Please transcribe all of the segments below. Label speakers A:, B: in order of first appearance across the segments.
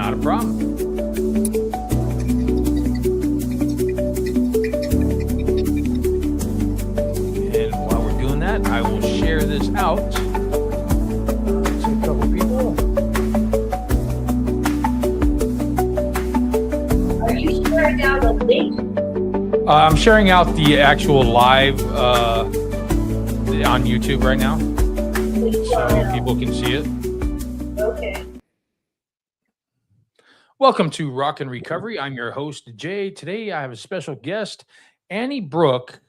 A: Not a problem. And while we're doing that, I will share this out to a couple people.
B: Are you sharing out a link?
A: I'm sharing out the actual live on YouTube right now, so people can see it.
B: Okay.
A: Welcome to Rock and Recovery. I'm your host, Jay. Today, I have a special guest, Annie Brook,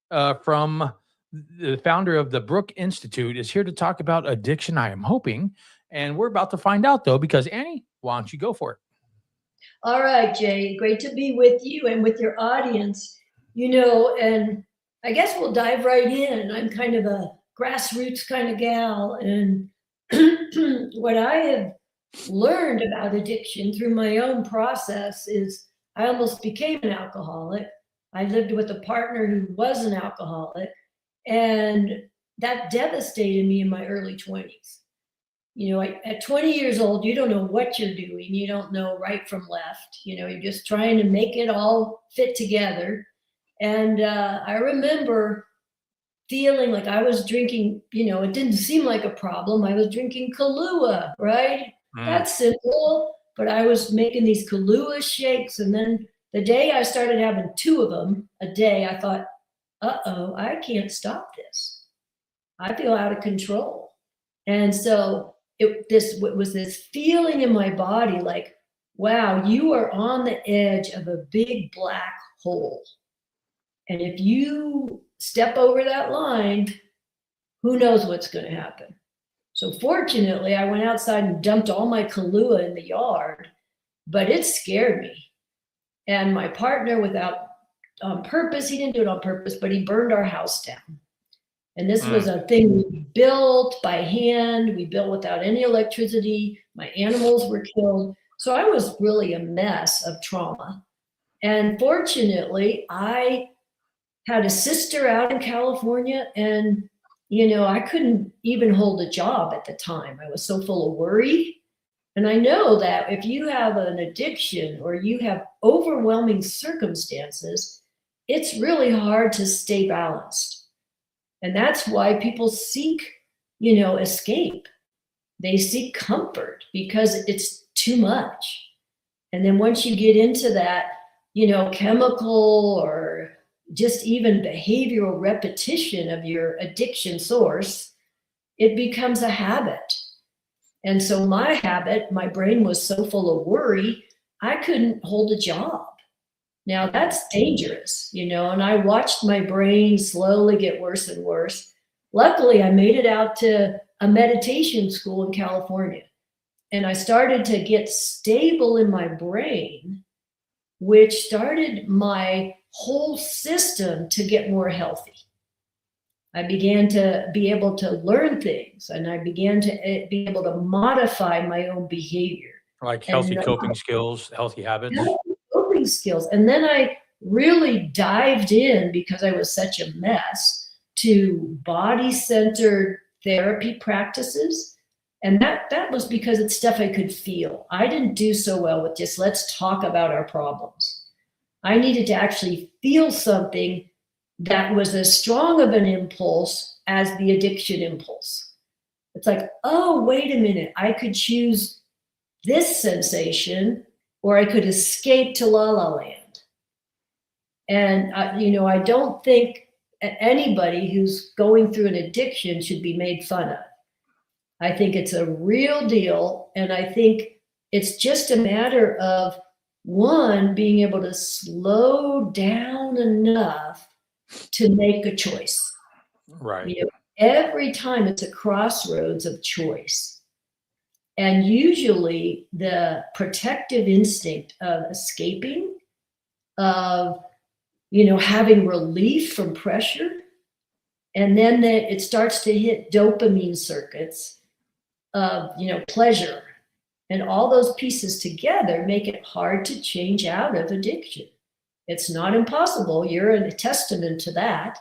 A: from the founder of the Brook Institute, is here to talk about addiction, I am hoping. And we're about to find out, though, because Annie, why don't you go for it?
B: All right, Jay. Great to be with you and with your audience. And I guess we'll dive right in. I'm kind of a grassroots kind of gal. And what I have learned about addiction through my own process is I almost became an alcoholic. I lived with a partner who was an alcoholic, and that devastated me in my early 20s. At 20 years old, you don't know what you're doing. You don't know right from left. You're just trying to make it all fit together. And I remember feeling like I was drinking, it didn't seem like a problem. I was drinking Kahlua, right? That's simple. But I was making these Kahlua shakes. And then the day I started having 2 of them a day, I thought, uh-oh, I can't stop this. I feel out of control. And so it was this feeling in my body like, wow, you are on the edge of a big black hole. And if you step over that line, who knows what's going to happen? So fortunately, I went outside and dumped all my Kahlua in the yard, but it scared me. And my partner, without on purpose, he didn't do it on purpose, but he burned our house down. And this was a thing we built by hand. We built without any electricity. My animals were killed. So I was really a mess of trauma. And fortunately, I had a sister out in California, and, I couldn't even hold a job at the time. I was so full of worry. And I know that if you have an addiction or you have overwhelming circumstances, it's really hard to stay balanced. And that's why people seek, escape. They seek comfort because it's too much. And then once you get into that, chemical or just even behavioral repetition of your addiction source, it becomes a habit. And so my brain was so full of worry, I couldn't hold a job. Now that's dangerous, and I watched my brain slowly get worse and worse. Luckily, I made it out to a meditation school in California, and I started to get stable in my brain, which started my whole system to get more healthy. I began to be able to learn things, and I began to be able to modify my own behavior.
A: Like healthy coping skills, healthy habits.
B: Coping skills. And then I really dived in, because I was such a mess, to body-centered therapy practices. And that was because it's stuff I could feel. I didn't do so well with just let's talk about our problems. I needed to actually feel something that was as strong of an impulse as the addiction impulse. It's like, oh, wait a minute, I could choose this sensation, or I could escape to La La Land. And, I don't think anybody who's going through an addiction should be made fun of. I think it's a real deal. And I think it's just a matter of, one, being able to slow down enough to make a choice.
A: Right.
B: Every time it's a crossroads of choice. And usually the protective instinct of escaping, of, having relief from pressure, and then it starts to hit dopamine circuits of, pleasure. And all those pieces together make it hard to change out of addiction. It's not impossible. You're a testament to that,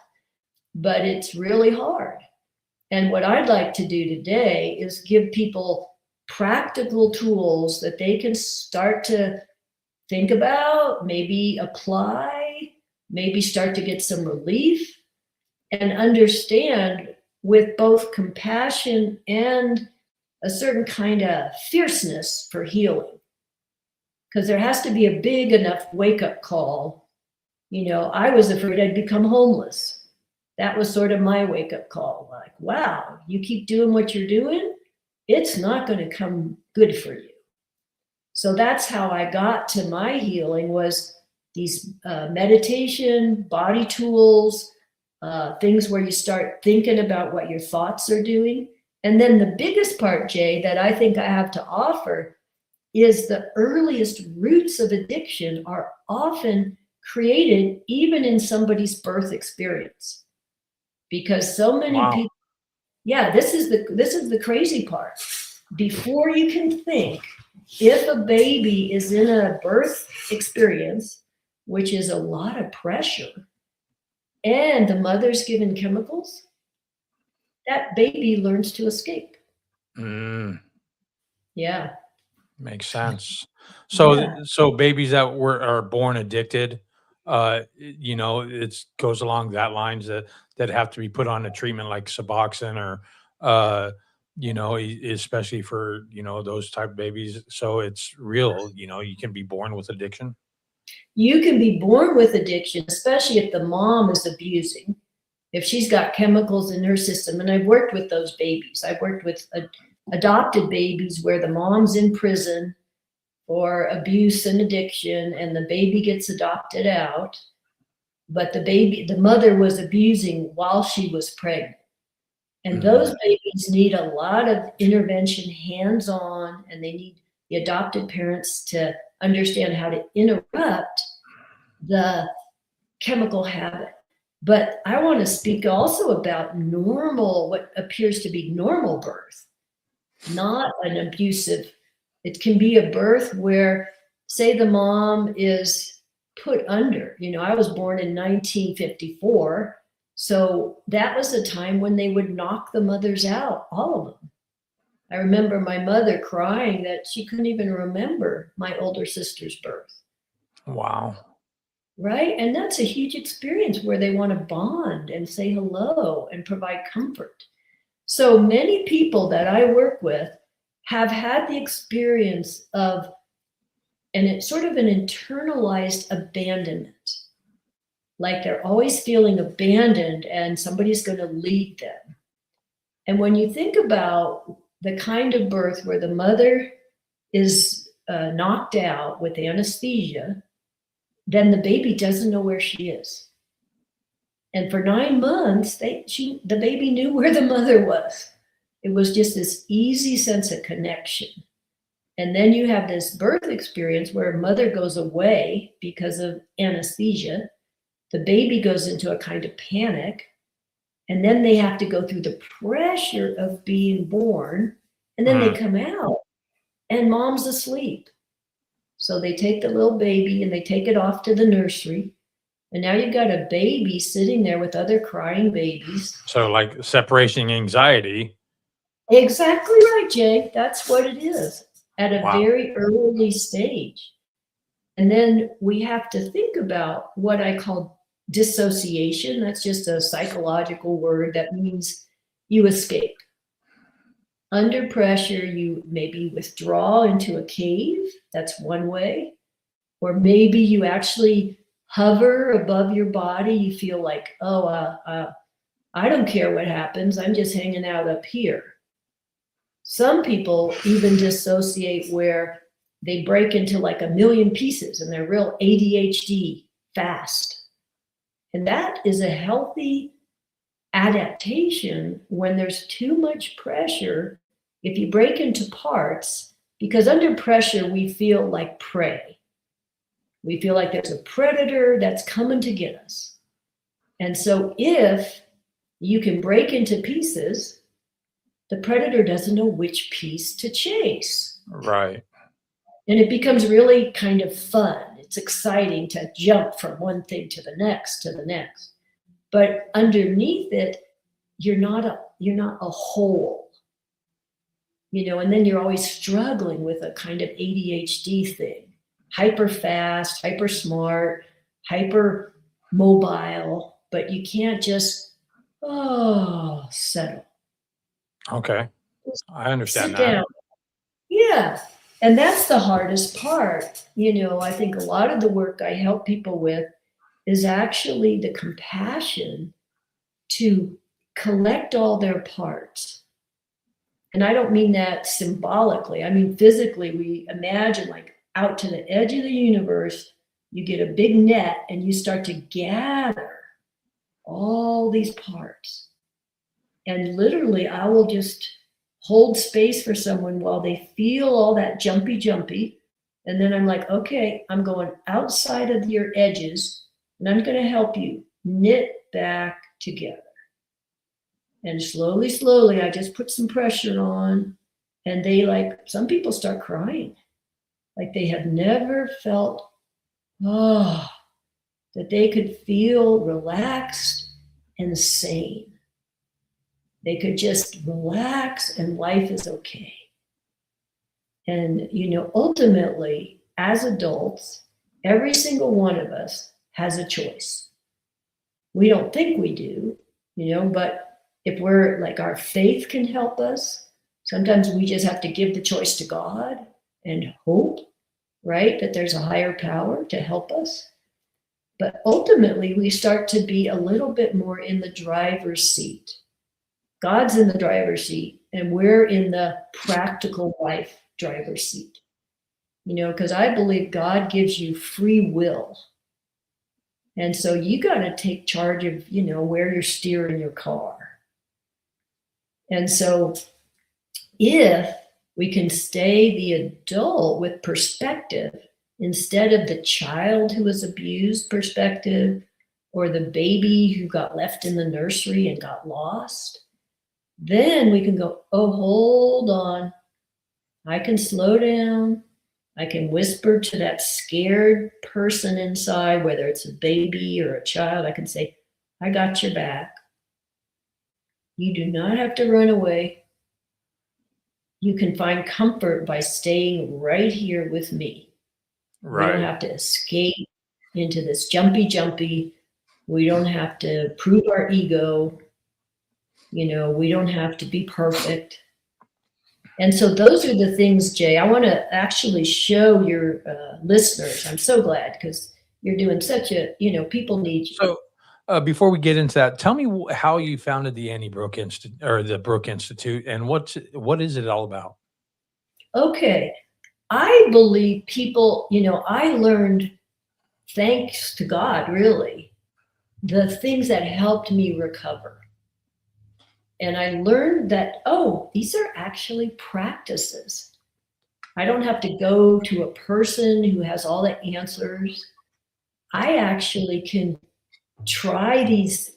B: but it's really hard. And what I'd like to do today is give people practical tools that they can start to think about, maybe apply, maybe start to get some relief, and understand with both compassion and a certain kind of fierceness for healing. Because there has to be a big enough wake up call. I was afraid I'd become homeless. That was sort of my wake up call. Like, wow, you keep doing what you're doing, it's not going to come good for you. So that's how I got to my healing, was these meditation, body tools, things where you start thinking about what your thoughts are doing. And then the biggest part, Jay, that I think I have to offer is the earliest roots of addiction are often created even in somebody's birth experience. Because so many people, this is the crazy part. Before you can think, if a baby is in a birth experience, which is a lot of pressure, and the mother's given chemicals, that baby learns to escape. Yeah.
A: Makes sense. So babies that are born addicted, it goes along that lines that have to be put on a treatment like Suboxone or especially for those type of babies. So it's real. You can be born with addiction.
B: You can be born with addiction, especially if the mom is abusing, if she's got chemicals in her system. And I've worked with those babies. I've worked with adopted babies where the mom's in prison for abuse and addiction, and the baby gets adopted out, but the mother was abusing while she was pregnant. And those babies need a lot of intervention, hands-on, and they need the adopted parents to understand how to interrupt the chemical habit. But I want to speak also about what appears to be normal birth, not an abusive. It can be a birth where, say, the mom is put under. I was born in 1954. So that was a time when they would knock the mothers out, all of them. I remember my mother crying that she couldn't even remember my older sister's birth.
A: Wow.
B: Right? And that's a huge experience where they want to bond and say hello and provide comfort. So many people that I work with have had the experience of, and it's sort of an internalized abandonment. Like they're always feeling abandoned and somebody's going to lead them. And when you think about the kind of birth where the mother is knocked out with anesthesia, then the baby doesn't know where she is. And for 9 months, the baby knew where the mother was. It was just this easy sense of connection. And then you have this birth experience where a mother goes away because of anesthesia. The baby goes into a kind of panic. And then they have to go through the pressure of being born. And then they come out and mom's asleep. So they take the little baby and they take it off to the nursery. And now you've got a baby sitting there with other crying babies.
A: So like separation anxiety.
B: Exactly right, Jay. That's what it is at a very early stage. And then we have to think about what I call dissociation. That's just a psychological word that means you escape. Under pressure, you maybe withdraw into a cave. That's one way. Or maybe you actually hover above your body. You feel like, I don't care what happens. I'm just hanging out up here. Some people even dissociate where they break into like a million pieces and they're real ADHD fast. And that is a healthy adaptation when there's too much pressure. If you break into parts, because under pressure, we feel like prey. We feel like there's a predator that's coming to get us. And so if you can break into pieces, the predator doesn't know which piece to chase.
A: Right.
B: And it becomes really kind of fun. It's exciting to jump from one thing to the next to the next. But underneath it, you're not a whole. and then you're always struggling with a kind of ADHD thing, hyper fast, hyper smart, hyper mobile, but you can't just, settle.
A: Okay. I understand
B: Sit
A: that.
B: down. Yeah. And that's the hardest part. I think a lot of the work I help people with is actually the compassion to collect all their parts. And I don't mean that symbolically. I mean, physically, we imagine like out to the edge of the universe, you get a big net and you start to gather all these parts. And literally, I will just hold space for someone while they feel all that jumpy. And then I'm like, okay, I'm going outside of your edges and I'm going to help you knit back together. And slowly, I just put some pressure on. And some people start crying. Like they have never felt, that they could feel relaxed and sane. They could just relax and life is okay. And, ultimately, as adults, every single one of us has a choice. We don't think we do, but if we're like our faith can help us, sometimes we just have to give the choice to God and hope, right, that there's a higher power to help us. But ultimately, we start to be a little bit more in the driver's seat. God's in the driver's seat, and we're in the practical life driver's seat. Because I believe God gives you free will. And so you got to take charge of, where you're steering your car. And so if we can stay the adult with perspective instead of the child who was abused perspective or the baby who got left in the nursery and got lost, then we can go, oh, hold on. I can slow down. I can whisper to that scared person inside, whether it's a baby or a child. I can say, I got your back. You do not have to run away. You can find comfort by staying right here with me.
A: Right.
B: We don't have to escape into this jumpy. We don't have to prove our ego. We don't have to be perfect. And so those are the things, Jay, I want to actually show your listeners. I'm so glad because you're doing such a, people need you.
A: So before we get into that, tell me how you founded the Annie Brook Institute or the Brook Institute and what is it all about?
B: Okay. I believe people, I learned, thanks to God, really, the things that helped me recover. And I learned that, these are actually practices. I don't have to go to a person who has all the answers. I actually can try these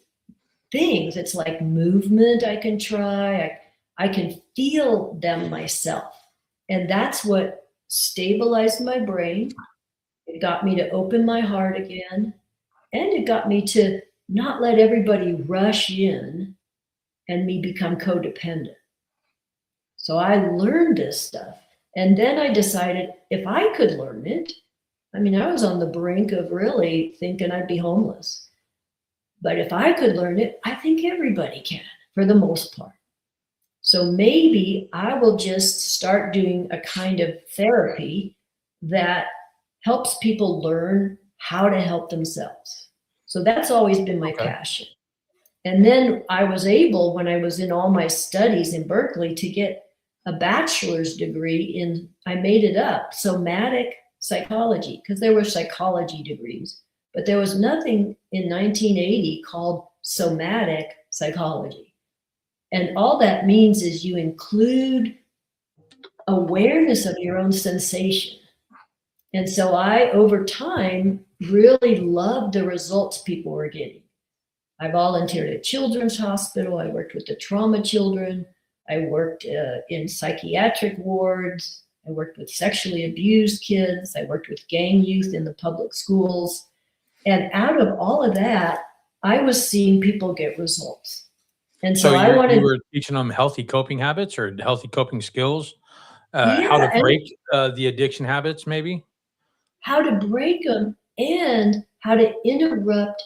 B: things. It's like movement I can try. I can feel them myself. And that's what stabilized my brain. It got me to open my heart again. And it got me to not let everybody rush in and me become codependent. So I learned this stuff. And then I decided if I could learn it, I was on the brink of really thinking I'd be homeless. But if I could learn it, I think everybody can, for the most part. So maybe I will just start doing a kind of therapy that helps people learn how to help themselves. So that's always been my passion. And then I was able, when I was in all my studies in Berkeley, to get a bachelor's degree in, I made it up, somatic psychology, because there were psychology degrees, but there was nothing in 1980 called somatic psychology. And all that means is you include awareness of your own sensation. And so I, over time, really loved the results people were getting. I volunteered at Children's Hospital. I worked with the trauma children. I worked in psychiatric wards. I worked with sexually abused kids. I worked with gang youth in the public schools. And out of all of that, I was seeing people get results. And
A: So
B: so I
A: you
B: wanted,
A: were teaching them healthy coping habits or healthy coping skills, how
B: yeah,
A: to
B: and
A: break the addiction habits, maybe.
B: how to break them and how to interrupt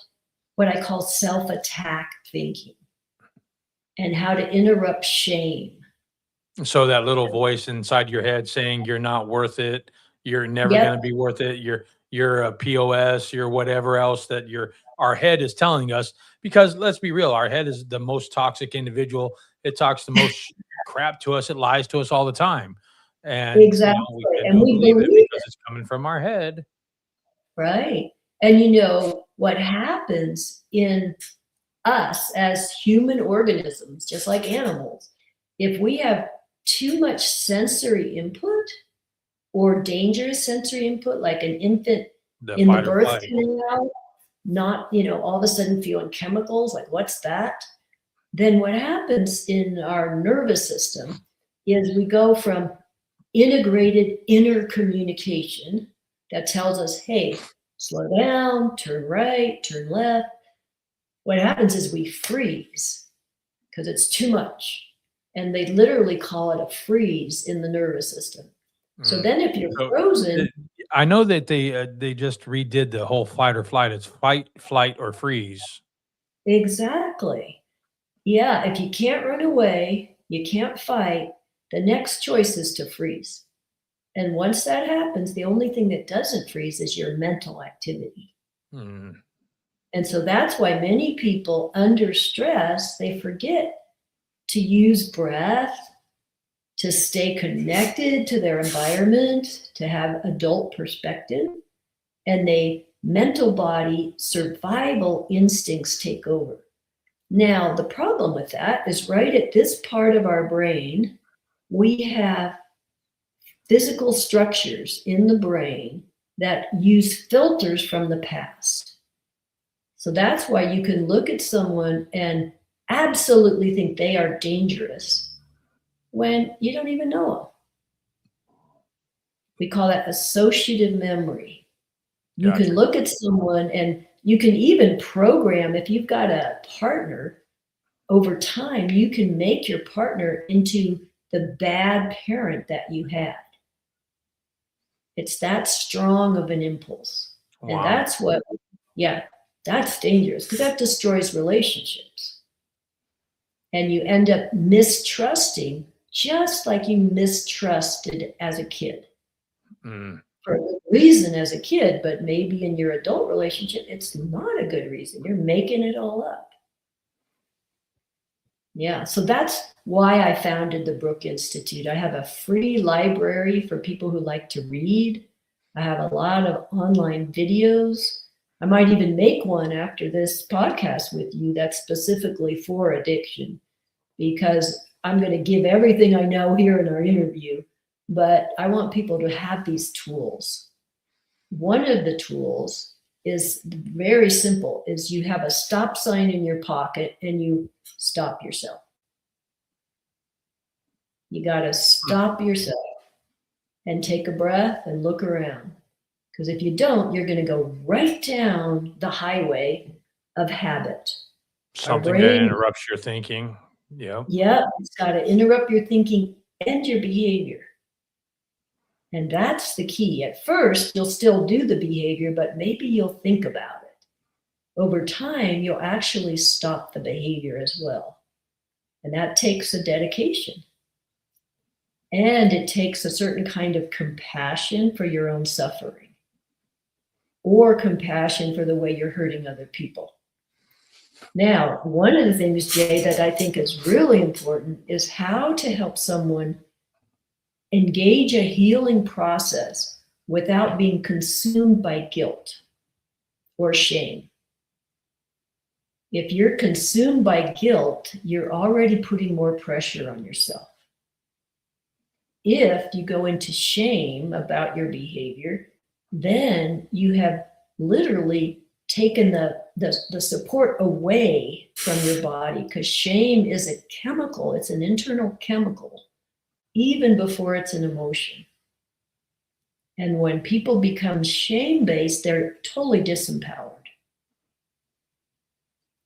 B: what I call self-attack thinking and how to interrupt shame.
A: So that little voice inside your head saying you're not worth it, you're never
B: Yep,
A: going to be worth it, you're a POS, you're whatever else that our head is telling us. Because let's be real, our head is the most toxic individual. It talks the most crap to us. It lies to us all the time, and we
B: exactly.
A: tend
B: And
A: to
B: we
A: believe it
B: believe
A: because it's coming from our head.
B: right? And you know what happens in us as human organisms, just like animals, if we have too much sensory input or dangerous sensory input, like an infant
A: The
B: in the
A: fight or
B: birth
A: flight.
B: canal, not, all of a sudden feeling chemicals, like what's that? Then what happens in our nervous system is we go from integrated inner communication that tells us, hey, slow down, turn right, turn left. What happens is we freeze because it's too much. And they literally call it a freeze in the nervous system. So
A: Mm.
B: then if you're
A: So
B: frozen,
A: I know that they just redid the whole fight or flight. It's fight, flight, or freeze.
B: exactly. Yeah, if you can't run away, you can't fight, the next choice is to freeze. And once that happens, the only thing that doesn't freeze is your mental activity.
A: Mm.
B: And so that's why many people under stress, they forget to use breath, to stay connected to their environment, to have adult perspective, and they mental body survival instincts take over. Now, the problem with that is right at this part of our brain, we have physical structures in the brain that use filters from the past. So that's why you can look at someone and absolutely think they are dangerous when you don't even know them. We call that associative memory. You can
A: Gotcha.
B: look at someone and you can even program, if you've got a partner, over time, you can make your partner into the bad parent that you had. It's that strong of an impulse. And
A: Wow.
B: that's what, yeah, that's dangerous because that destroys relationships. And you end up mistrusting just like you mistrusted as a kid.
A: Mm.
B: For a good reason as a kid, but maybe in your adult relationship, it's not a good reason. You're making it all up. Yeah, so that's why I founded the Brook Institute. I have a free library for people who like to read. I have a lot of online videos. I might even make one after this podcast with you that's specifically for addiction because I'm going to give everything I know here in our interview, but I want people to have these tools. One of the tools is very simple is you have a stop sign in your pocket and you stop yourself. You got to stop yourself and take a breath and look around. Because if you don't, you're going to go right down the highway of habit. Our
A: Something that
B: brain,
A: interrupts your thinking. Yeah.
B: yeah, it's got to interrupt your thinking and your behavior. And that's the key. At first, you'll still do the behavior, but maybe you'll think about it. Over time, you'll actually stop the behavior as well. And that takes a dedication. And it takes a certain kind of compassion for your own suffering or compassion for the way you're hurting other people. Now, one of the things, Jay, that I think is really important is how to help someone engage a healing process without being consumed by guilt or shame. If you're consumed by guilt, you're already putting more pressure on yourself. If you go into shame about your behavior, then you have literally taken the support away from your body because shame is a chemical, it's an internal chemical, even before it's an emotion. And when people become shame based, they're totally disempowered.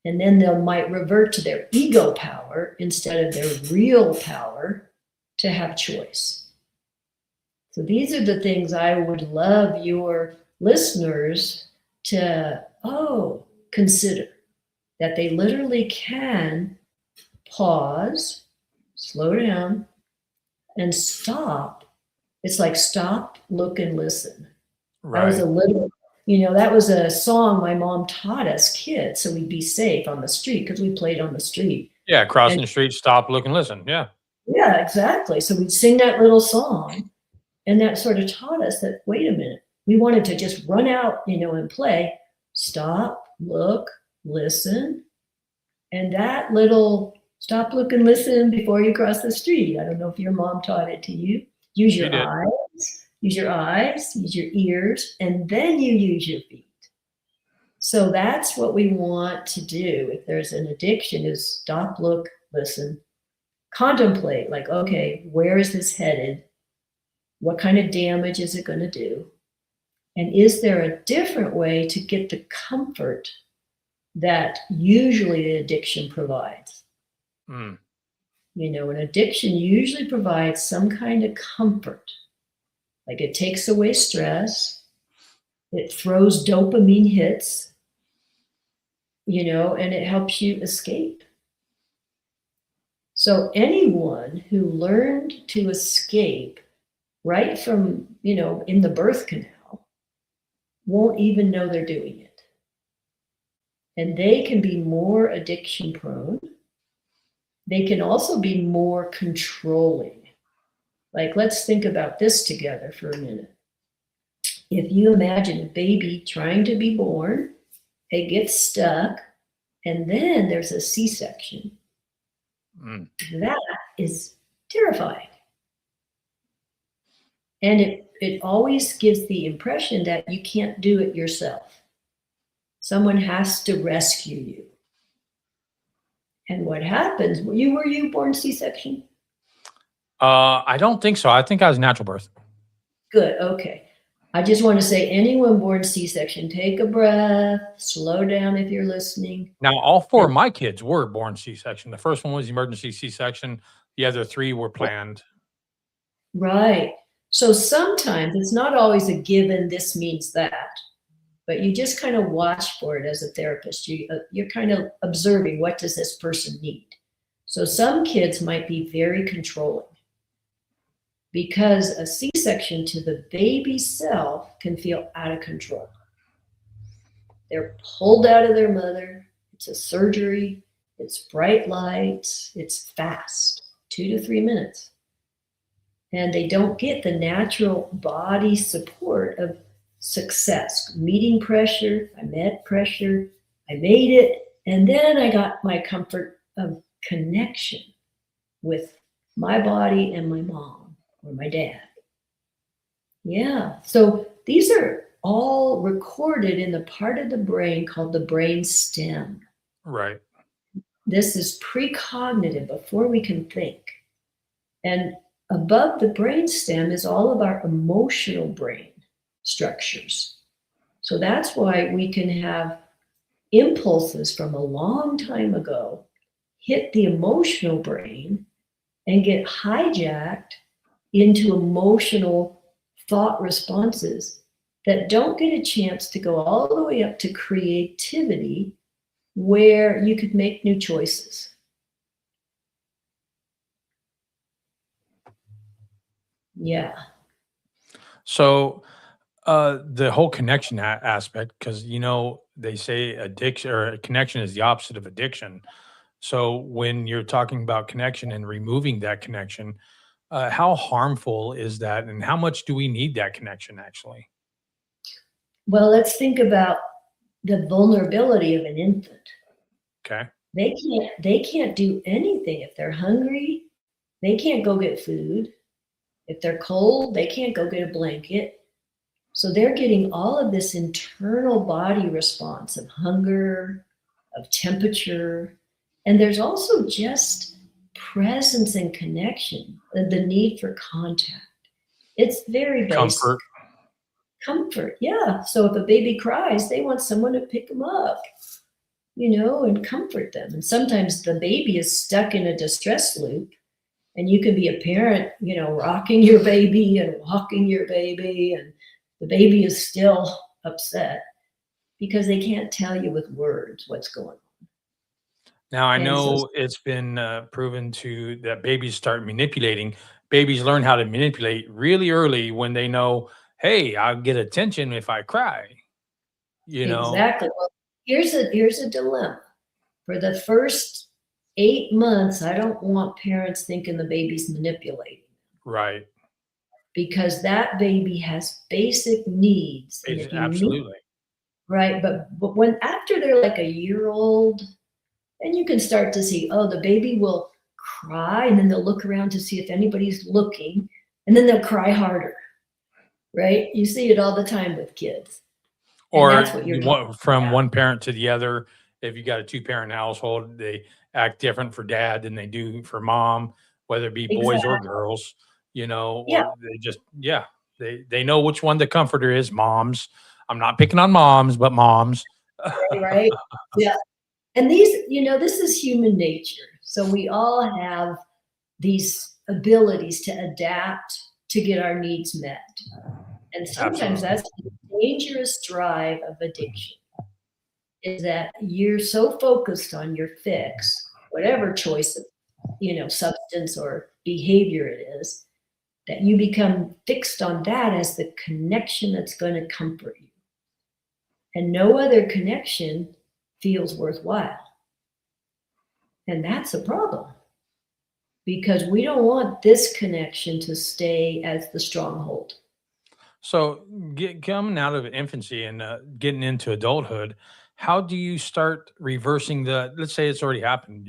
B: And then they might revert to their ego power instead of their real power to have choice. So these are the things I would love your listeners to, consider, that they literally can pause, slow down, and stop. It's like stop, look, and listen.
A: Right.
B: That was a little, that was a song my mom taught us kids so we'd be safe on the street because we played on the street.
A: Yeah, crossing the street, stop, look, and listen. Yeah.
B: Yeah, exactly. So we'd sing that little song, and that sort of taught us that, wait a minute, we wanted to just run out, and play. Stop, look, listen. And that little stop, look, and listen before you cross the street. I don't know if your mom taught it to you. Use your eyes, use your ears, and then you use your feet. So that's what we want to do. If there's an addiction, is stop, look, listen, contemplate, like, okay, where is this headed? What kind of damage is it going to do? And is there a different way to get the comfort that usually the addiction provides? An addiction usually provides some kind of comfort. Like it takes away stress, it throws dopamine hits, and it helps you escape. So anyone who learned to escape right from, in the birth canal won't even know they're doing it. And they can be more addiction prone. They can also be more controlling. Like, let's think about this together for a minute. If you imagine a baby trying to be born, it gets stuck, and then there's a C-section. That is terrifying. And it always gives the impression that you can't do it yourself. Someone has to rescue you. And what happens? Were you born C-section?
A: I don't think so. I think I was natural birth.
B: Good. Okay. I just want to say, anyone born C-section, take a breath, slow down if you're listening.
A: Now, all 4 of my kids were born C-section. The first one was emergency C-section. The other 3 were planned.
B: Right. So sometimes it's not always a given, this means that, but you just kind of watch for it as a therapist. You're kind of observing, what does this person need? So some kids might be very controlling, because a C-section to the baby self can feel out of control. They're pulled out of their mother. It's a surgery. It's bright lights. It's fast, 2 to 3 minutes. And they don't get the natural body support of success, meeting pressure. I met pressure. I made it. And then I got my comfort of connection with my body and my mom or my dad. Yeah. So these are all recorded in the part of the brain called the brain stem.
A: Right.
B: This is precognitive, before we can think. And above the brain stem is all of our emotional brain structures. So that's why we can have impulses from a long time ago hit the emotional brain and get hijacked into emotional thought responses that don't get a chance to go all the way up to creativity, where you could make new choices. Yeah.
A: So the whole connection aspect, because they say addiction or connection is the opposite of addiction. So when you're talking about connection and removing that connection, how harmful is that, and how much do we need that connection actually?
B: Well, let's think about the vulnerability of an infant.
A: Okay.
B: They can't do anything. If they're hungry, they can't go get food. If they're cold, they can't go get a blanket. So they're getting all of this internal body response of hunger, of temperature. And there's also just presence and connection, the need for contact. It's very basic. Comfort, yeah. So if a baby cries, they want someone to pick them up. and comfort them. And sometimes the baby is stuck in a distress loop, and you can be a parent, rocking your baby and walking your baby, and the baby is still upset because they can't tell you with words what's going on.
A: Now I
B: And so
A: know it's been proven to that babies start manipulating. Babies learn how to manipulate really early when they know, hey, I'll get attention if I cry. You know,
B: exactly. Well, here's a dilemma. For the first 8 months, I don't want parents thinking the baby's manipulating,
A: right?
B: because that baby has basic needs. And if you meet,
A: Absolutely.
B: right, but when after they're like a year old, then you can start to see, oh, the baby will cry, and then they'll look around to see if anybody's looking, and then they'll cry harder, right? You see it all the time with kids. And
A: Or
B: that's what you're
A: you
B: talking
A: want from
B: about.
A: one parent to the other. If you got a two-parent household, they act different for dad than they do for mom, whether it be boys or
B: Exactly.
A: girls,
B: Yeah,
A: or they just, yeah, they know which one the comforter is. Moms. I'm not picking on moms, but moms.
B: right. Yeah. And this is human nature. So we all have these abilities to adapt to get our needs met. And sometimes
A: Absolutely.
B: that's the dangerous drive of addiction, is that you're so focused on your fix, whatever choice of, substance or behavior it is, that you become fixed on that as the connection that's going to comfort you. And no other connection feels worthwhile. And that's a problem, because we don't want this connection to stay as the stronghold.
A: So, coming out of infancy and getting into adulthood, how do you start reversing the? Let's say it's already happened.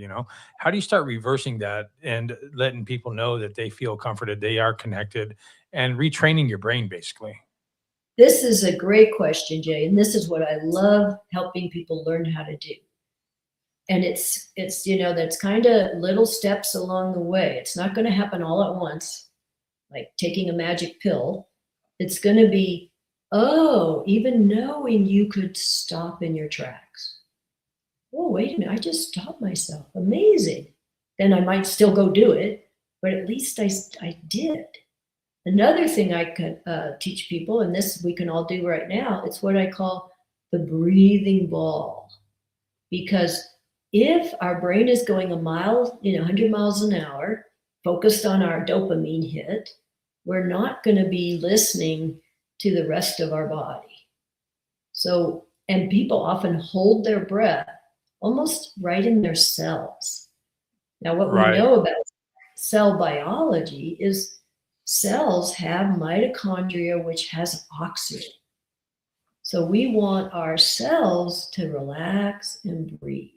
A: How do you start reversing that and letting people know that they feel comforted, they are connected, and retraining your brain, basically?
B: This is a great question, Jay, and this is what I love helping people learn how to do. And it's that's kind of little steps along the way. It's not going to happen all at once, like taking a magic pill. It's going to be, oh, even knowing you could stop in your tracks. Oh, wait a minute, I just stopped myself. Amazing. Then I might still go do it, but at least I did. Another thing I could teach people, and this we can all do right now, it's what I call the breathing ball. Because if our brain is going a mile, 100 miles an hour, focused on our dopamine hit, we're not going to be listening to the rest of our body. So, and people often hold their breath almost right in their cells. Now, what we
A: Right.
B: know about cell biology is cells have mitochondria, which has oxygen. So we want our cells to relax and breathe.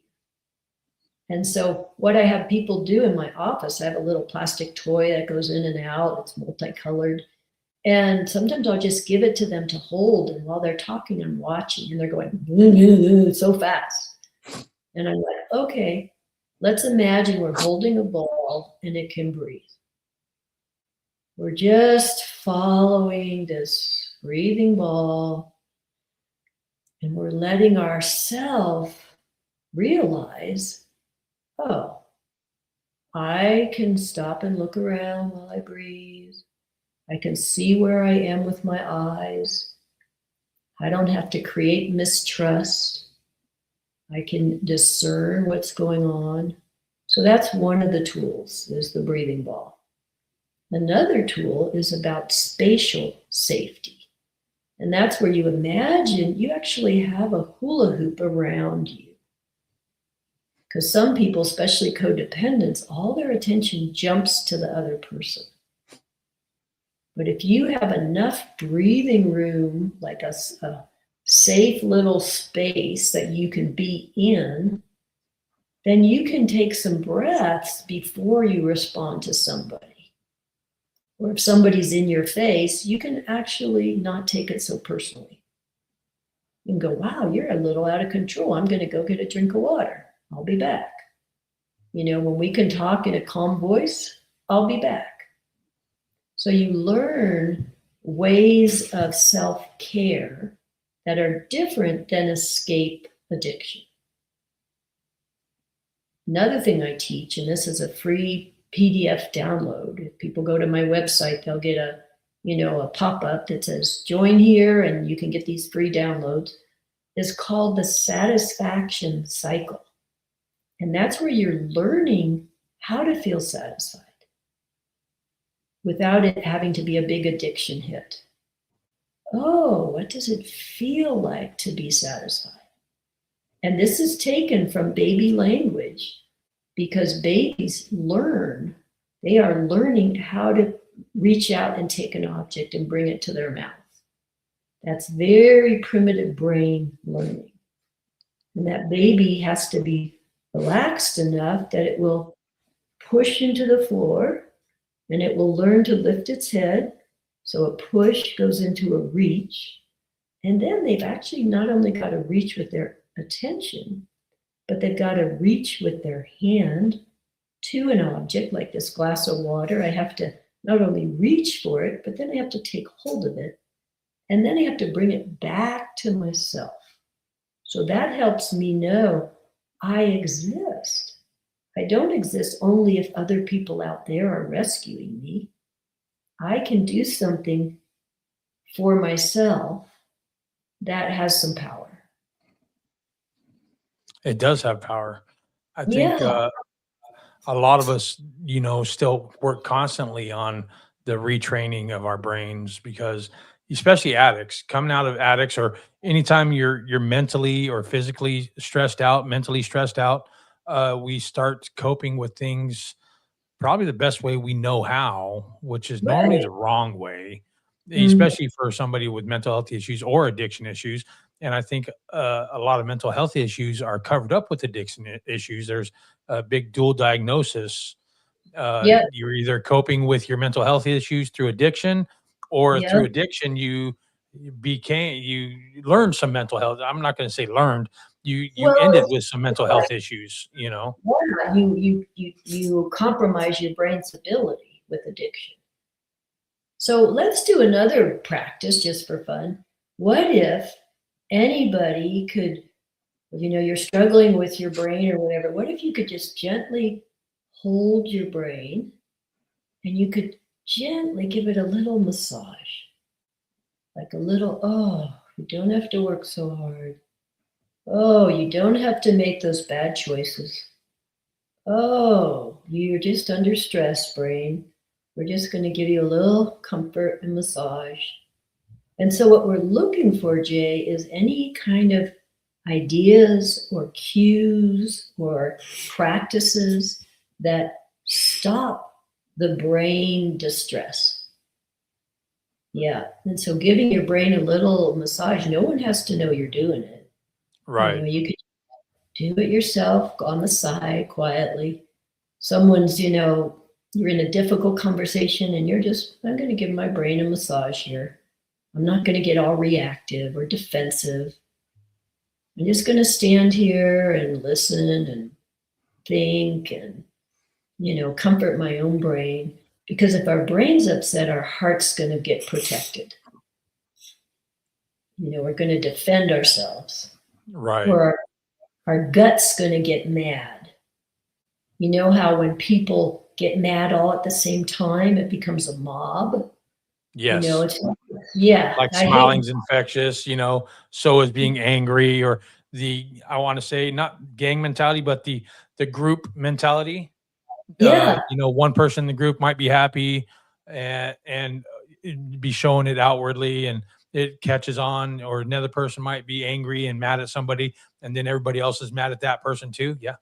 B: And so what I have people do in my office, I have a little plastic toy that goes in and out. It's multicolored. And sometimes I'll just give it to them to hold. And while they're talking, I'm watching, and they're going so fast. And I'm like, okay, let's imagine we're holding a ball and it can breathe. We're just following this breathing ball, and we're letting ourselves realize, oh, I can stop and look around while I breathe. I can see where I am with my eyes. I don't have to create mistrust. I can discern what's going on. So that's one of the tools, is the breathing ball. Another tool is about spatial safety. And that's where you imagine you actually have a hula hoop around you. Because some people, especially codependents, all their attention jumps to the other person. But if you have enough breathing room, like a safe little space that you can be in, then you can take some breaths before you respond to somebody. Or if somebody's in your face, you can actually not take it so personally. You can go, wow, you're a little out of control. I'm going to go get a drink of water. I'll be back. When we can talk in a calm voice, I'll be back. So you learn ways of self-care that are different than escape addiction. Another thing I teach, and this is a free PDF download. If people go to my website, they'll get a pop-up that says join here and you can get these free downloads, is called the satisfaction cycle. And that's where you're learning how to feel satisfied without it having to be a big addiction hit. Oh, what does it feel like to be satisfied? And this is taken from baby language because babies learn. They are learning how to reach out and take an object and bring it to their mouth. That's very primitive brain learning. And that baby has to be relaxed enough that it will push into the floor and it will learn to lift its head. So a push goes into a reach. And then they've actually not only got to reach with their attention, but they've got to reach with their hand to an object like this glass of water. I have to not only reach for it, but then I have to take hold of it. And then I have to bring it back to myself. So that helps me know I exist. I don't exist only if other people out there are rescuing me. I can do something for myself that has some power.
A: It does have power. I think
B: Yeah.
A: a lot of us, still work constantly on the retraining of our brains because especially addicts coming out of addicts or anytime you're mentally or physically stressed out, mentally stressed out, we start coping with things probably the best way we know how, which is normally
B: Right.
A: the wrong way,
B: Mm,
A: especially for somebody with mental health issues or addiction issues. And I think a lot of mental health issues are covered up with addiction issues. There's a big dual diagnosis.
B: yeah.
A: You're either coping with your mental health issues through addiction, or
B: Yeah.
A: through addiction you learned some mental health. I'm not going to say learned. You ended
B: Well,
A: with some mental health issues.
B: yeah, you compromise your brain's ability with addiction. So let's do another practice just for fun. What if anybody could, you're struggling with your brain or whatever. What if you could just gently hold your brain and you could gently give it a little massage? Like a little, oh, you don't have to work so hard. Oh, you don't have to make those bad choices. Oh, you're just under stress, brain. We're just going to give you a little comfort and massage. And so, what we're looking for, Jay, is any kind of ideas or cues or practices that stop the brain distress. Yeah. And so, giving your brain a little massage, no one has to know you're doing it.
A: Right.
B: You could do it yourself on the side quietly. Someone's, you're in a difficult conversation and I'm going to give my brain a massage here. I'm not going to get all reactive or defensive. I'm just going to stand here and listen and think and, comfort my own brain. Because if our brain's upset, our heart's going to get protected. We're going to defend ourselves.
A: Right.
B: Or our gut's going to get mad. You know how when people get mad all at the same time, it becomes a mob?
A: Yes.
B: It's yeah.
A: Like
B: I hate
A: smiling's infectious, so is being angry, or I want to say not gang mentality, but the group mentality.
B: yeah.
A: One person in the group might be happy and be showing it outwardly, and it catches on, or another person might be angry and mad at somebody, and then everybody else is mad at that person too. Yeah.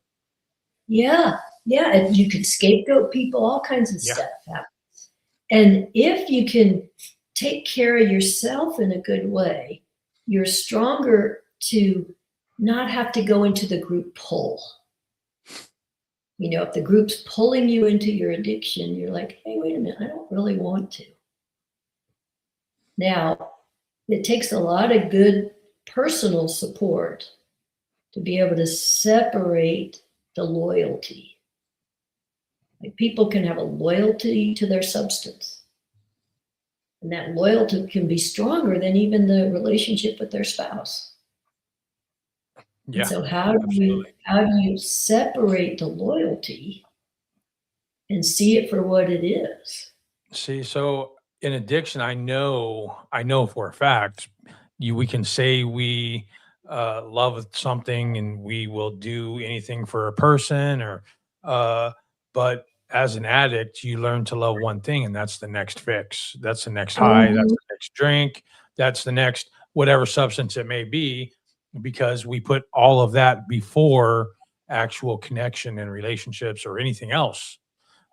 B: Yeah. Yeah. And you can scapegoat people, all kinds of
A: Yeah.
B: stuff happens. And if you can take care of yourself in a good way, you're stronger to not have to go into the group pull. If the group's pulling you into your addiction, you're like, hey, wait a minute, I don't really want to. Now, it takes a lot of good personal support to be able to separate the loyalty. Like people can have a loyalty to their substance. And that loyalty can be stronger than even the relationship with their spouse. And
A: Yeah,
B: so
A: absolutely.
B: how do you separate the loyalty and see it for what it is?
A: See, so in addiction, I know for a fact, we can say we love something and we will do anything for a person, or uh, but as an addict, you learn to love one thing, and that's the next fix. That's the next high. That's
B: Mhm.
A: the next drink. That's the next whatever substance it may be, because we put all of that before actual connection and relationships or anything else,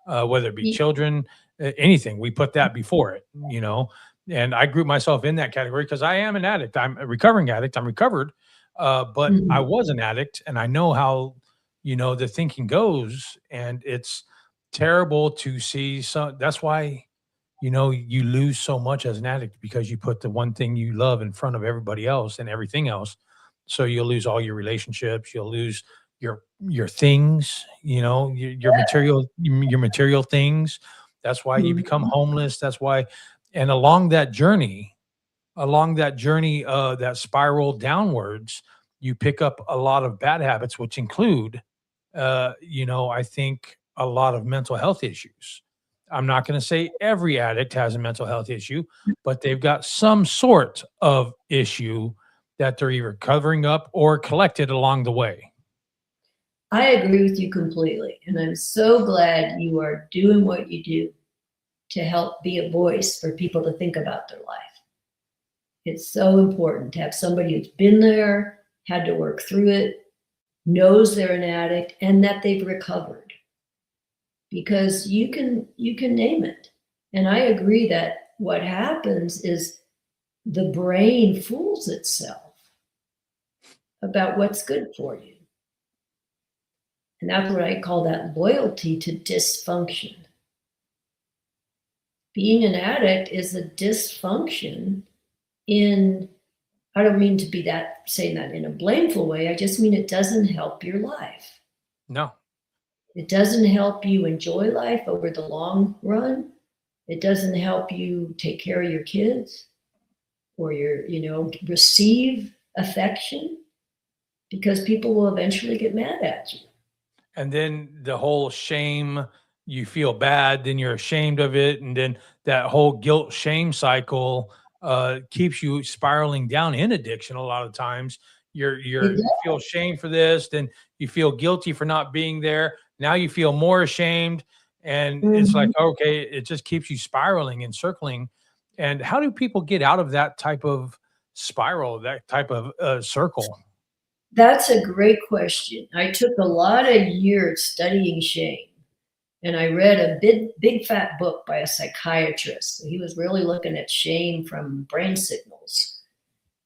A: whether it be
B: Y-
A: children, anything. We put that before it, you know. And I group myself in that category because I am an addict. I'm a recovering addict. I'm recovered, but I
B: mhm.
A: was an addict, and I know how, the thinking goes, and it's terrible to see. So that's why, you lose so much as an addict, because you put the one thing you love in front of everybody else and everything else. So you'll lose all your relationships. You'll lose your things, your material things. That's why you become
B: Mhm.
A: homeless. That's why, and along that journey, that spiral downwards, you pick up a lot of bad habits, which include, I think a lot of mental health issues. I'm not going to say every addict has a mental health issue, but they've got some sort of issue that they're either covering up or collected along the way.
B: I agree with you completely. And I'm so glad you are doing what you do to help be a voice for people to think about their life. It's so important to have somebody who's been there, had to work through it, knows they're an addict, and that they've recovered. Because you can name it. And I agree that what happens is the brain fools itself about what's good for you. And that's what I call that loyalty to dysfunction. Being an addict is a dysfunction in, I don't mean to be that saying that in a blameful way. I just mean it doesn't help your life.
A: No.
B: It doesn't help you enjoy life over the long run. It doesn't help you take care of your kids or receive affection because people will eventually get mad at you.
A: And then the whole shame, you feel bad, then you're ashamed of it, and then that whole guilt shame cycle keeps you spiraling down in addiction. A lot of times
B: It
A: you feel shame for this, then you feel guilty for not being there, now you feel more ashamed, and it's like,
B: Mhm.
A: okay, it just keeps you spiraling and circling. And how do people get out of that type of spiral, that type of circle?
B: That's a great question. I took a lot of years studying shame, and I read a big fat book by a psychiatrist. He was really looking at shame from brain signals.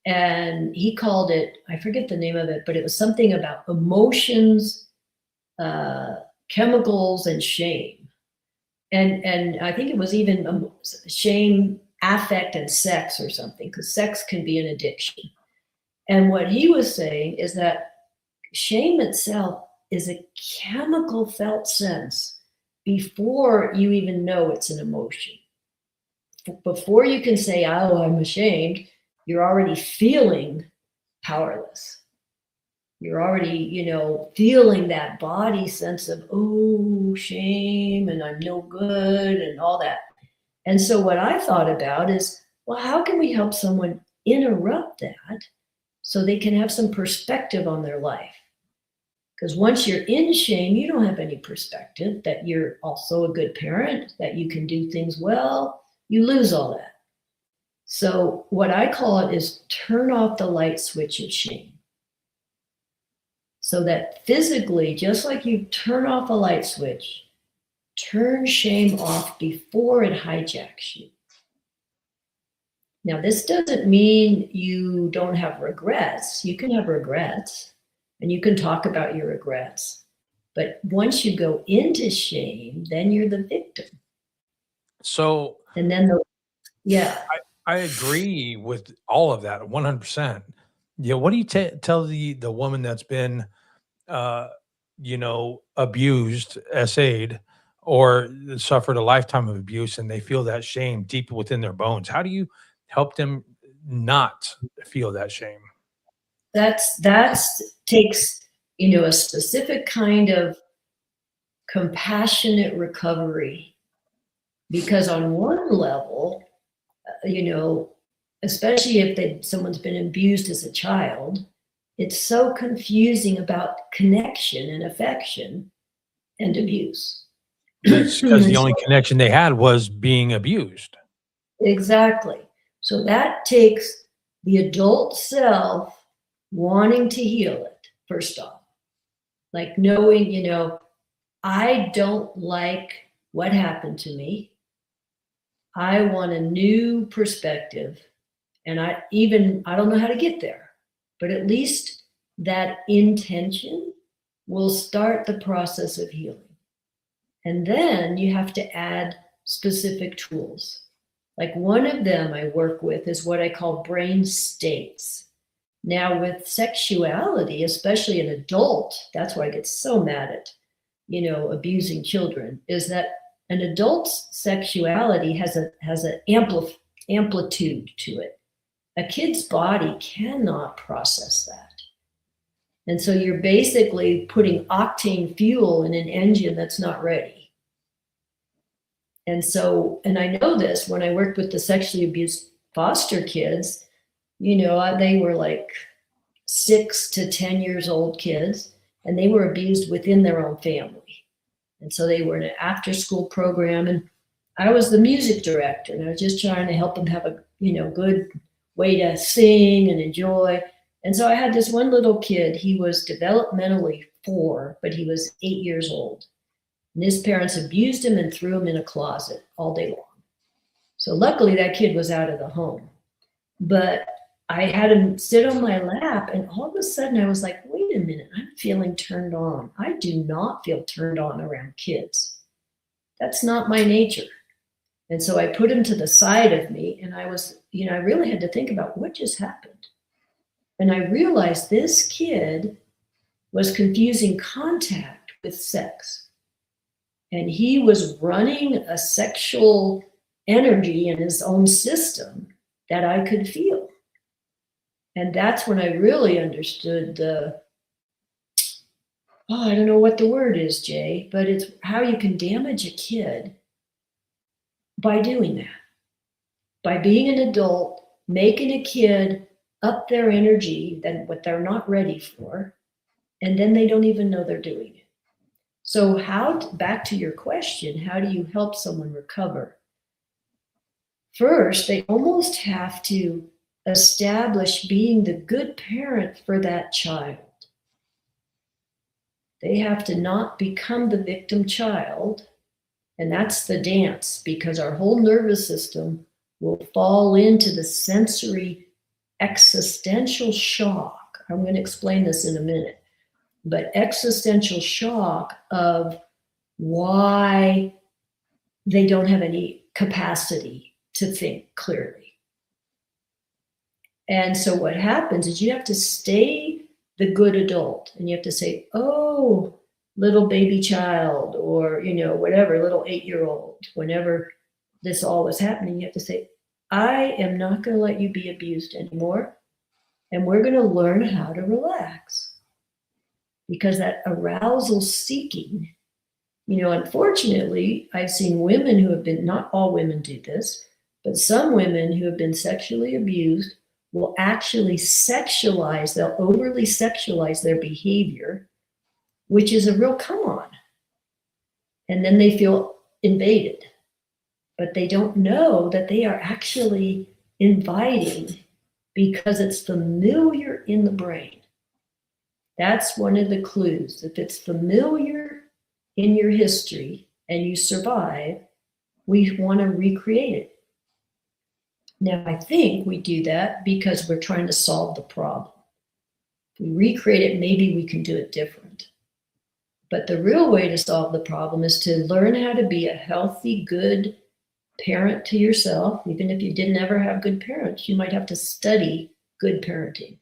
B: And he called it, I forget the name of it, but it was something about emotions, uh, chemicals, and shame. And I think it was even shame, affect, and sex or something, because sex can be an addiction. And what he was saying is that shame itself is a chemical felt sense before you even know it's an emotion. Before you can say, oh, I'm ashamed, you're already feeling powerless. You're already, feeling that body sense of, oh, shame, and I'm no good, and all that. And so, what I thought about is, well, how can we help someone interrupt that so they can have some perspective on their life? Because once you're in shame, you don't have any perspective that you're also a good parent, that you can do things well. You lose all that. So, what I call it is turn off the light switch of shame. So that physically, just like you turn off a light switch, turn shame off before it hijacks you. Now, this doesn't mean you don't have regrets. You can have regrets and you can talk about your regrets. But once you go into shame, then you're the victim.
A: So
B: And then yeah,
A: I agree with all of that 100%. Yeah, what do you tell the woman that's been, uh, abused, SA'd, or suffered a lifetime of abuse, and they feel that shame deep within their bones? How do you help them not feel that shame?
B: that's takes, a specific kind of compassionate recovery, because on one level, especially if someone's been abused as a child, it's so confusing about connection and affection and abuse.
A: That's because the
B: And
A: only connection they had was being abused.
B: exactly. So that takes the adult self wanting to heal it, first off. Like knowing, I don't like what happened to me. I want a new perspective. And I don't know how to get there, but at least that intention will start the process of healing. And then you have to add specific tools. Like one of them I work with is what I call brain states. Now, with sexuality, especially an adult, that's why I get so mad at, abusing children, is that an adult's sexuality has an amplitude to it. A kid's body cannot process that. And so you're basically putting octane fuel in an engine that's not ready. And I know this when I worked with the sexually abused foster kids, they were like 6 to 10 years old kids, and they were abused within their own family. And so they were in an after school program, and I was the music director, and I was just trying to help them have a, good way to sing and enjoy. And so I had this one little kid. He was developmentally 4, but he was 8 years old. And his parents abused him and threw him in a closet all day long. So luckily that kid was out of the home. But I had him sit on my lap, and all of a sudden I was like, wait a minute, I'm feeling turned on. I do not feel turned on around kids. That's not my nature. And so I put him to the side of me, and I was, I really had to think about what just happened. And I realized this kid was confusing contact with sex. And he was running a sexual energy in his own system that I could feel. And that's when I really understood I don't know what the word is, Jay, but it's how you can damage a kid by doing that. By being an adult, making a kid up their energy than what they're not ready for, and then they don't even know they're doing it. So back to your question, how do you help someone recover? First, they almost have to establish being the good parent for that child. They have to not become the victim child. And that's the dance, because our whole nervous system will fall into the sensory existential shock. I'm going to explain this in a minute. But existential shock of why they don't have any capacity to think clearly. And so what happens is you have to stay the good adult, and you have to say, oh, little baby child, or, whatever, little 8-year-old, whenever this all was happening, you have to say, I am not going to let you be abused anymore. And we're going to learn how to relax. Because that arousal seeking, unfortunately, I've seen women who have been, not all women do this, but some women who have been sexually abused will actually they'll overly sexualize their behavior, which is a real come on. And then they feel invaded, but they don't know that they are actually inviting because it's familiar in the brain. That's one of the clues. If it's familiar in your history and you survive, we want to recreate it. Now, I think we do that because we're trying to solve the problem. If we recreate it, maybe we can do it different. But the real way to solve the problem is to learn how to be a healthy, good parent to yourself. Even if you didn't ever have good parents, you might have to study good parenting.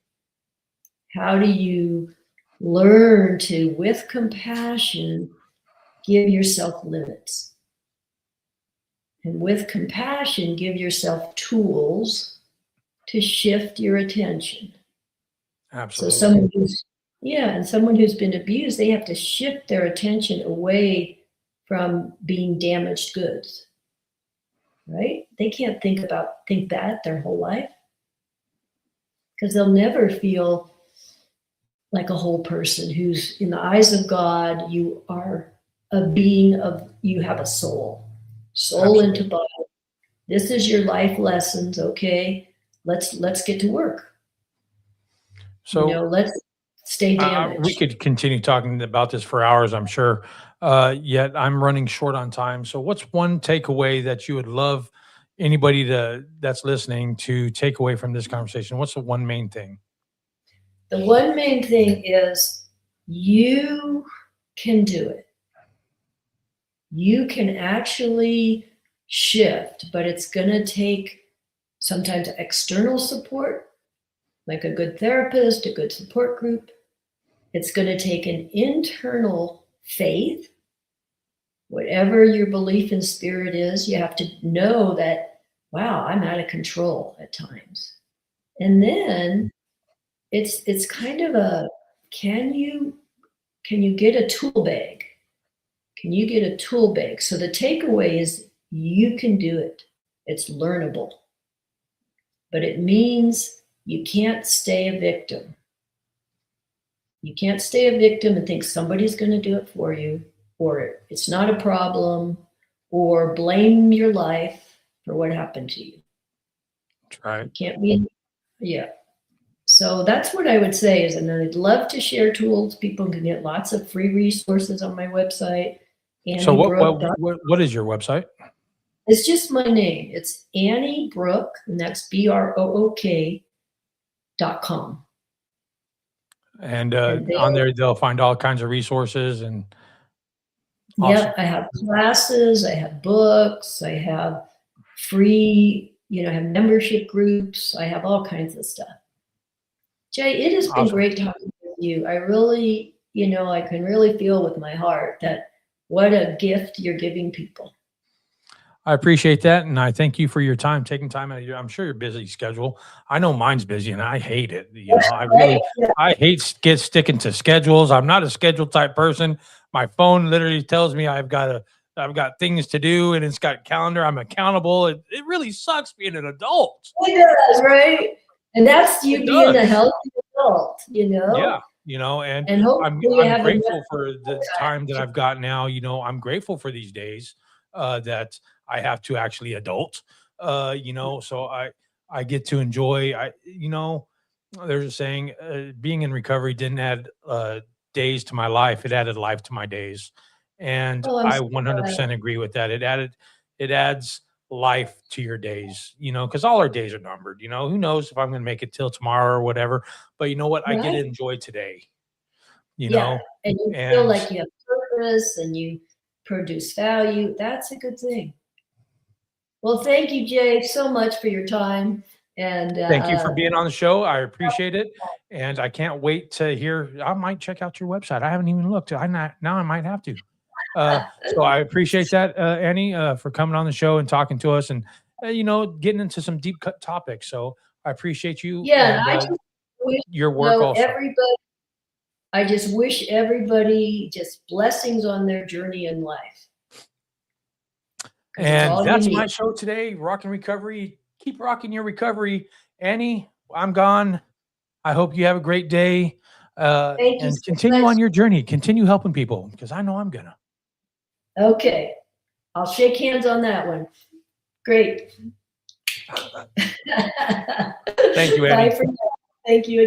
B: How do you learn to, with compassion, give yourself limits? And with compassion, give yourself tools to shift your attention. So
A: Absolutely.
B: someone who's been abused, they have to shift their attention away from being damaged goods, right? They can't think that their whole life, because they'll never feel like a whole person who's, in the eyes of God, you are a being of, you have a soul into
A: Absolutely.
B: body. This is your life lessons, okay? Let's get to work.
A: So
B: Let's stay
A: we
B: damaged.
A: could continue talking about this for hours, I'm sure. Yet I'm running short on time. So what's one takeaway that you would love anybody that's listening to take away from this conversation? What's the one main thing?
B: The one main thing is you can do it. You can actually shift, but it's going to take sometimes external support, like a good therapist, a good support group. It's going to take an internal faith. Whatever your belief in spirit is, you have to know that, wow, I'm out of control at times. And then it's kind of a, can you get a tool bag? Can you get a tool bag? So the takeaway is you can do it. It's learnable. But it means you can't stay a victim. You can't stay a victim and think somebody's going to do it for you, or it's not a problem, or blame your life for what happened to you.
A: That's right.
B: You can't be, yeah. So that's what I would say is, and I'd love to share tools. People can get lots of free resources on my website.
A: So
B: AnnieBrook.
A: what is your website?
B: It's just my name. It's Annie Brook, and that's BROOK.com.
A: And
B: And
A: on there they'll find all kinds of resources and awesome.
B: yeah, I have classes, I have books, I have free, I have membership groups, I have all kinds of stuff. Jay, it has been
A: Awesome.
B: great talking with you. I really, I can really feel with my heart that what a gift you're giving people.
A: I appreciate that, and I thank you for your time, taking time out of I'm sure your busy schedule. I know mine's busy, and I hate it.
B: Right? Yeah.
A: I hate sticking to schedules. I'm not a schedule type person. My phone literally tells me I've got things to do, and it's got calendar. I'm accountable. It really sucks being an adult.
B: It does, right? And that's you
A: It
B: being a
A: does.
B: healthy adult,
A: Yeah, and
B: and hopefully you
A: I'm
B: have enough
A: grateful for the
B: time.
A: time that I've got now. I'm grateful for these days that I have to actually adult. So I get to enjoy. There's a saying: being in recovery didn't add days to my life; it added life to my days, and
B: Oh, I'm
A: I
B: so glad.
A: 100% agree with that. It adds life to your days, because all our days are numbered. Who knows if I'm going to make it till tomorrow or whatever, but you know what? I get to
B: Right?
A: enjoy today,
B: Yeah, and you feel
A: and
B: like you have purpose and you produce value. That's a good thing. Well, thank you, Jay, so much for your time. And
A: thank you for being on the show. I appreciate it. And I can't wait to hear. I might check out your website. I haven't even looked. Now I might have to. So I appreciate that, Annie, for coming on the show and talking to us and, getting into some deep cut topics. So I appreciate you
B: yeah,
A: and
B: I just wish,
A: your work also.
B: I just wish everybody just blessings on their journey in life.
A: And that's my show today. Rock and Recovery. Keep rocking your recovery. Annie, I'm gone. I hope you have a great day.
B: Thank you
A: And
B: so
A: continue
B: much.
A: on your journey. Continue helping people because I know I'm gonna.
B: Okay. I'll shake hands on that one. Great.
A: Thank you, Annie.
B: Bye for now. Thank you again.